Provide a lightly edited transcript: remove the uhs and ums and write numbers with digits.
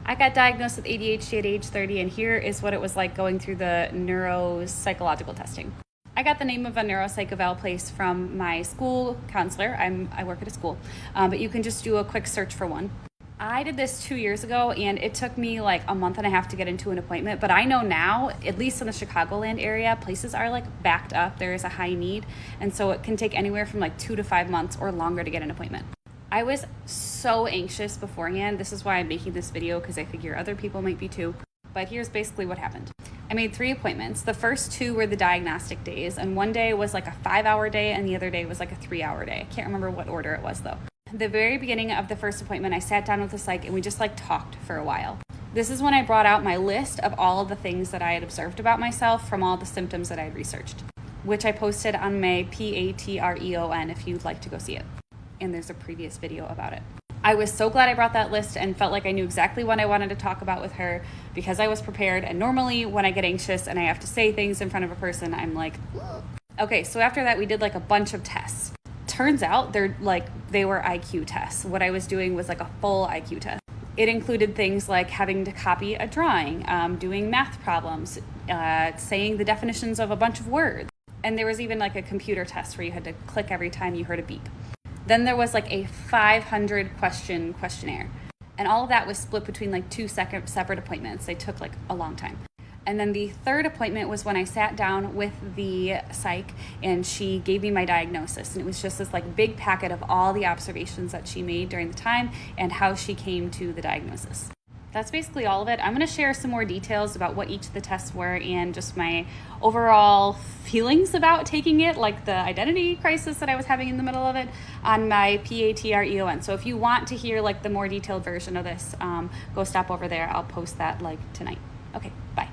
I got diagnosed with ADHD at age 30, and here is what it was like going through the neuropsychological testing. I got the name of a neuropsych eval place from my school counselor. I work at a school, but you can just do a quick search for one. I did this 2 years ago, and it took me like a month and a half to get into an appointment, but I know now, at least in the Chicagoland area, places are like backed up. There is a high need, and so it can take anywhere from like 2 to 5 months or longer to get an appointment. I was so anxious beforehand. This is why I'm making this video, because I figure other people might be too. But here's basically what happened. I made 3 appointments. The first 2 were the diagnostic days, and one day was like a 5-hour day, and the other day was like a 3-hour day. I can't remember what order it was though. The very beginning of the first appointment, I sat down with the psych and we just like talked for a while. This is when I brought out my list of all of the things that I had observed about myself from all the symptoms that I had researched, which I posted on my Patreon if you'd like to go see it. And there's a previous video about it. I was so glad I brought that list and felt like I knew exactly what I wanted to talk about with her because I was prepared. And normally when I get anxious and I have to say things in front of a person, I'm like, ugh. Okay, so after that we did like a bunch of tests. Turns out they were IQ tests. What I was doing was like a full IQ test. It included things like having to copy a drawing, doing math problems, saying the definitions of a bunch of words. And there was even like a computer test where you had to click every time you heard a beep. Then there was like a 500 question questionnaire. And all of that was split between like 2 separate appointments. They took like a long time. And then the third appointment was when I sat down with the psych and she gave me my diagnosis. And it was just this like big packet of all the observations that she made during the time and how she came to the diagnosis. That's basically all of it. I'm going to share some more details about what each of the tests were and just my overall feelings about taking it, like the identity crisis that I was having in the middle of it, on my Patreon. So if you want to hear like the more detailed version of this, go stop over there. I'll post that like tonight. Okay, bye.